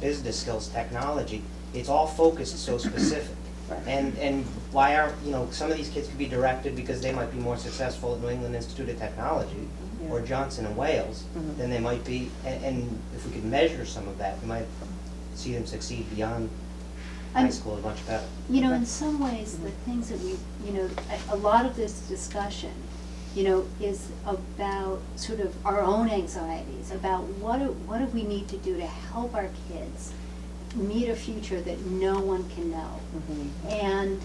business skills, technology. It's all focused so specific. Right. And why aren't, some of these kids could be directed because they might be more successful at New England Institute of Technology or Yeah. Johnson and Wales Mhm. than they might be, and if we could measure some of that, we might see them succeed beyond high I'm- school much better. In some ways, the things that we, a lot of this discussion, is about sort of our own anxieties, about what do we need to do to help our kids meet a future that no one can know. Mhm. And,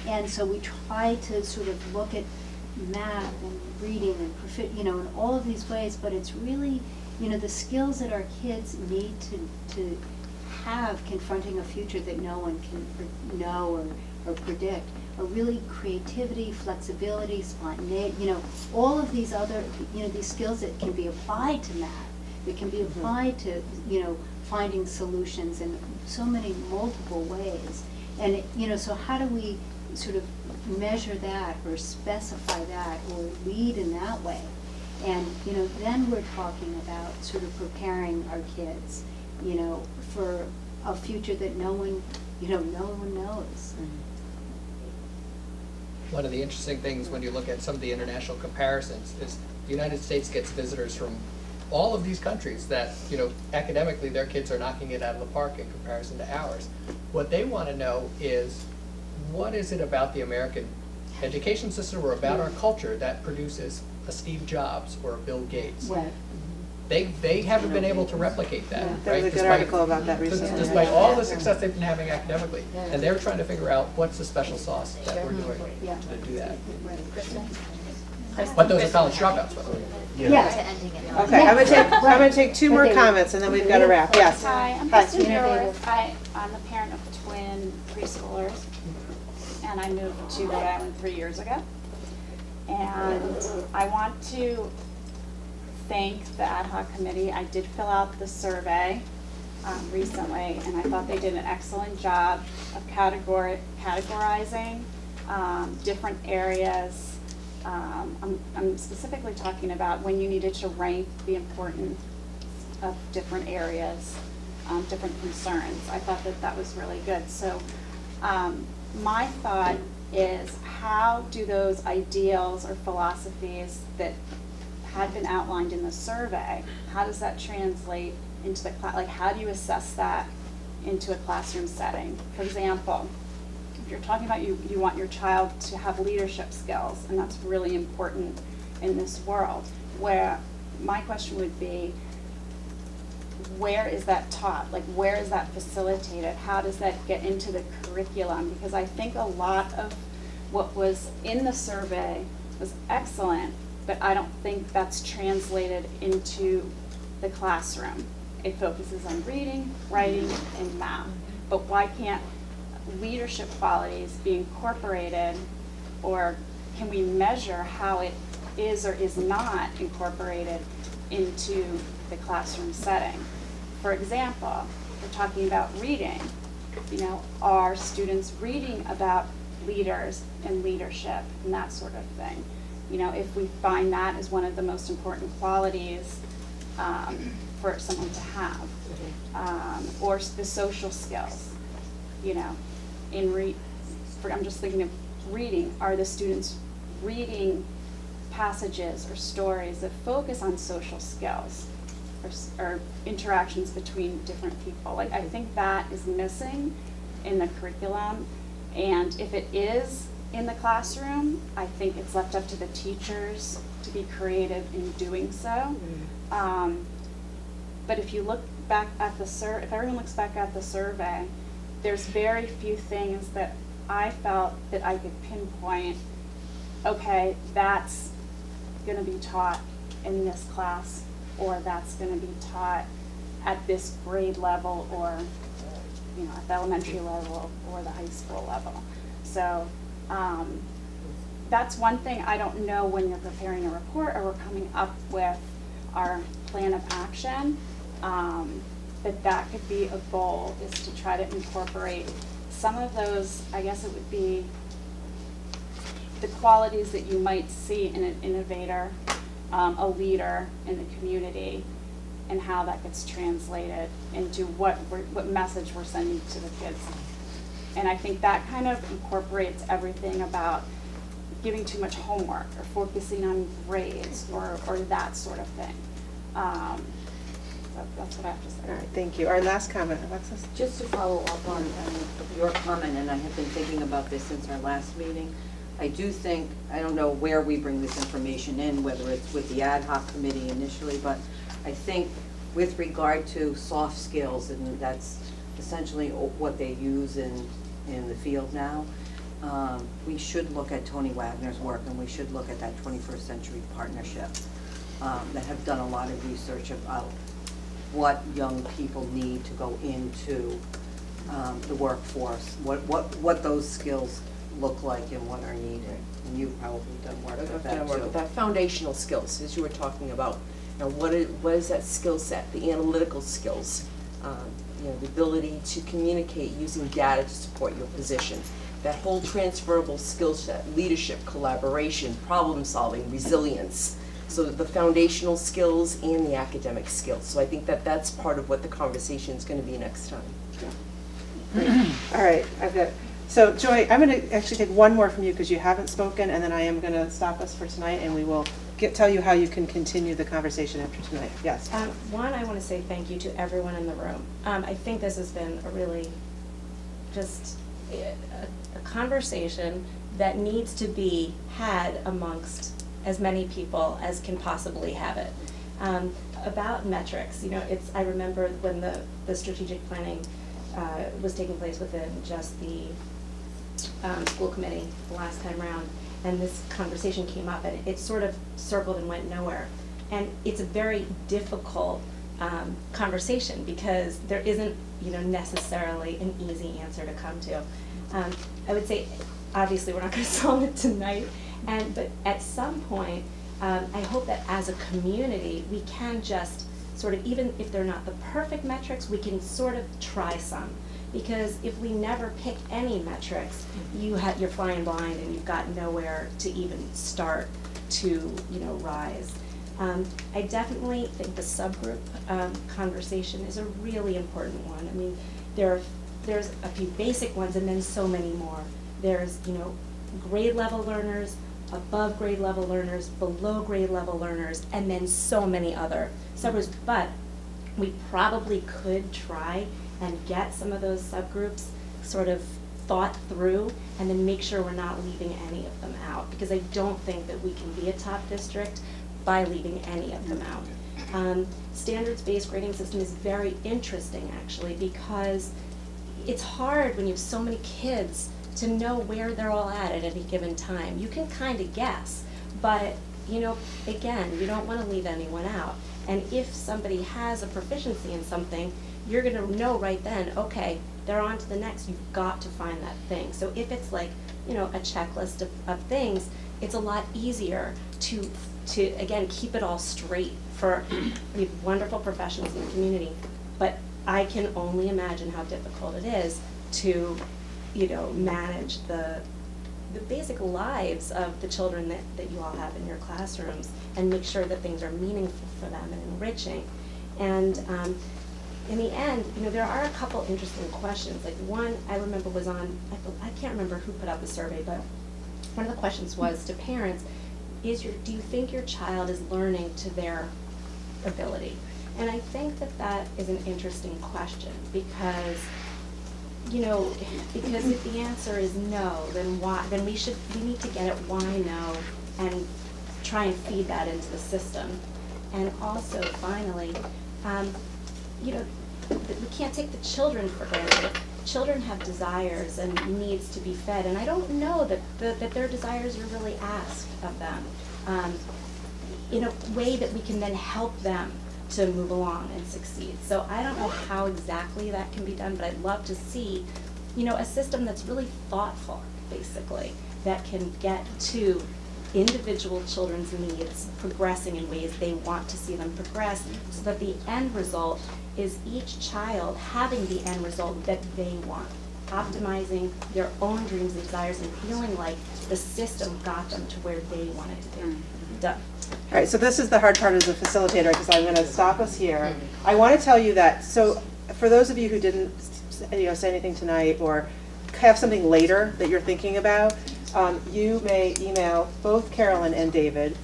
and so we try to sort of look at math and reading and in all of these ways, but it's really, the skills that our kids need to have confronting a future that no one can know or predict are really creativity, flexibility, spontaneity, all of these other, these skills that can be applied to math, that can be applied to, finding solutions in so many multiple ways. And, so how do we sort of measure that or specify that or lead in that way? And, then we're talking about sort of preparing our kids, for a future that no one knows. One of the interesting things when you look at some of the international comparisons is the United States gets visitors from all of these countries that, academically their kids are knocking it out of the park in comparison to ours. What they want to know is, what is it about the American education system or about our culture that produces a Steve Jobs or a Bill Gates? Right. They haven't been able to replicate that, Yeah, right? there was a good Despite- article about that recently. Despite all the success they've been having academically, and they're trying to figure out what's the special sauce that we're doing Yeah. to do that. Right. But those are college dropouts, by the way. Yeah. To ending it. Okay, I'm gonna take two more Okay. comments and then we've got to wrap, yes. Hi, I'm Hi. Kristen Tina Dorff. I'm the parent of twin preschoolers, and I moved to Rhode Island 3 years ago. And I want to thank the ad hoc committee. I did fill out the survey recently, and I thought they did an excellent job of categorizing different areas. I'm specifically talking about when you needed to rank the importance of different areas, different concerns. I thought that was really good. So my thought is, how do those ideals or philosophies that had been outlined in the survey, how does that translate into the class? Like, how do you assess that into a classroom setting? For example, if you're talking about you want your child to have leadership skills, and that's really important in this world, where my question would be, where is that taught? Like, where is that facilitated? How does that get into the curriculum? Because I think a lot of what was in the survey was excellent, but I don't think that's translated into the classroom. It focuses on reading, writing, and math. But why can't leadership qualities be incorporated, or can we measure how it is or is not incorporated into the classroom setting? For example, we're talking about reading. Are students reading about leaders and leadership and that sort of thing? If we find that as one of the most important qualities for someone to have, or the social skills, I'm just thinking of reading. Are the students reading passages or stories that focus on social skills or interactions between different people? Like, I think that is missing in the curriculum, and if it is in the classroom, I think it's left up to the teachers to be creative in doing so. But if you look back at if everyone looks back at the survey, there's very few things that I felt that I could pinpoint, okay, that's gonna be taught in this class, or that's gonna be taught at this grade level, or at the elementary level or the high school level. So that's one thing. I don't know when you're preparing a report or we're coming up with our plan of action, that could be a goal, is to try to incorporate some of those. I guess it would be the qualities that you might see in an innovator, a leader in the community, and how that gets translated into what message we're sending to the kids. And I think that kind of incorporates everything about giving too much homework or focusing on grades or that sort of thing. So that's what I have to say. All right, thank you. Our last comment, Alexis? Just to follow up on your comment, and I have been thinking about this since our last meeting, I do think, I don't know where we bring this information in, whether it's with the ad hoc committee initially, but I think with regard to soft skills, and that's essentially what they use in the field now, we should look at Tony Wagner's work, and we should look at that 21st Century Partnership that have done a lot of research about what young people need to go into the workforce, what those skills look like and what are needed. And you've probably done work with that too. That foundational skills, as you were talking about, you know, what is that skill set, the analytical skills, you know, the ability to communicate using data to support your position, that whole transferable skill set, leadership, collaboration, problem solving, resilience. So the foundational skills and the academic skills. So I think that that's part of what the conversation is going to be next time. All right, I've got, so Joy, I'm going to actually take one more from you because you haven't spoken, and then I am going to stop us for tonight, and we will tell you how you can continue the conversation after tonight. Yes. One, I want to say thank you to everyone in the room. I think this has been a really just a conversation that needs to be had amongst as many people as can possibly have it. About metrics, you know, I remember when the strategic planning was taking place within just the school committee the last time around, and this conversation came up, and it sort of circled and went nowhere. And it's a very difficult conversation because there isn't, you know, necessarily an easy answer to come to. I would say, obviously, we're not going to solve it tonight, but at some point, I hope that as a community, we can just sort of, even if they're not the perfect metrics, we can sort of try some. Because if we never pick any metrics, you're flying blind and you've got nowhere to even start to, you know, rise. I definitely think the subgroup conversation is a really important one. I mean, there's a few basic ones and then so many more. There's, you know, grade level learners, above grade level learners, below grade level learners, and then so many other subgroups. But we probably could try and get some of those subgroups sort of thought through and then make sure we're not leaving any of them out, because I don't think that we can be a top district by leaving any of them out. Standards-based grading system is very interesting, actually, because it's hard when you have so many kids to know where they're all at any given time. You can kind of guess, but, you know, again, you don't want to leave anyone out. And if somebody has a proficiency in something, you're going to know right then, okay, they're on to the next. You've got to find that thing. So if it's like, you know, a checklist of things, it's a lot easier to again, keep it all straight for the wonderful professionals in the community. But I can only imagine how difficult it is to, you know, manage the basic lives of the children that you all have in your classrooms and make sure that things are meaningful for them and enriching. And in the end, you know, there are a couple interesting questions. Like one I remember was on, I can't remember who put out the survey, but one of the questions was to parents, do you think your child is learning to their ability? And I think that is an interesting question because, you know, because if the answer is no, then why? Then we need to get at why no and try and feed that into the system. And also, finally, you know, we can't take the children for granted. Children have desires and needs to be fed, and I don't know that their desires are really asked of them in a way that we can then help them to move along and succeed. So I don't know how exactly that can be done, but I'd love to see, you know, a system that's really thoughtful, basically, that can get to individual children's needs progressing in ways they want to see them progress, so that the end result is each child having the end result that they want, optimizing their own dreams and desires and feeling like the system got them to where they wanted to be. Done. All right, so this is the hard part as a facilitator, because I'm gonna stop us here. I wanna tell you that, so for those of you who didn't, say anything tonight, or have something later that you're thinking about, you may email both Carolyn and David,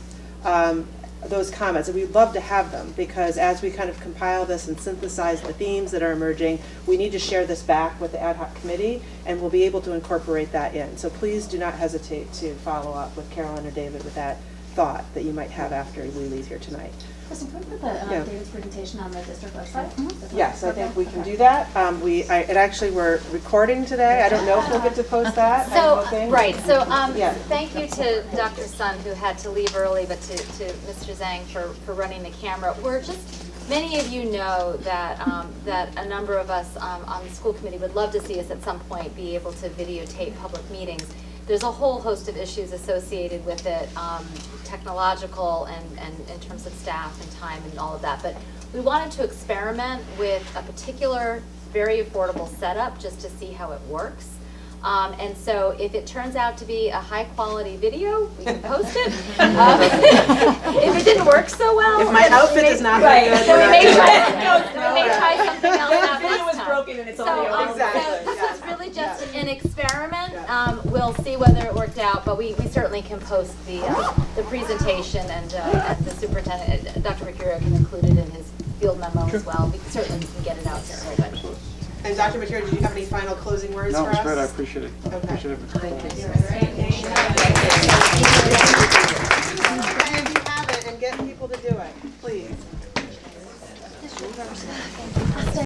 those comments, and we'd love to have them, because as we kind of compile this and synthesize the themes that are emerging, we need to share this back with the ad hoc committee, and we'll be able to incorporate that in. So please do not hesitate to follow up with Carolyn or David with that thought that you might have after we leave here tonight. Kristen, can we put the, Yeah. David's presentation on the district website? Yes, I think we can do that. We're recording today. I don't know if we'll get to post that. I'm So, hoping. right, so, Yeah. thank you to Dr. Sun, who had to leave early, but to Mr. Zhang for running the camera. We're just, many of you know that, that a number of us on the school committee would love to see us at some point be able to videotape public meetings. There's a whole host of issues associated with it, technological and in terms of staff and time and all of that. But we wanted to experiment with a particular, very affordable setup just to see how it works. And so if it turns out to be a high quality video, we can post it. If it didn't work so well. If my then outfit we may- is not right, very good, then we we're may not try doing it. something else, we may try something else If out the video next was time. broken and it's So, audio. Exactly, so this yeah. was really just Yeah. an experiment. Yeah. We'll see whether it worked out, but we certainly can post the presentation and the superintendent, Dr. Mercurio can include it in his field memo as well. We certainly can get it out there a little bit. And Dr. Mercurio, did you have any final closing words No, for it's us? great, I appreciate it. Okay. Appreciate it. And if you have it, and get people to do it, please.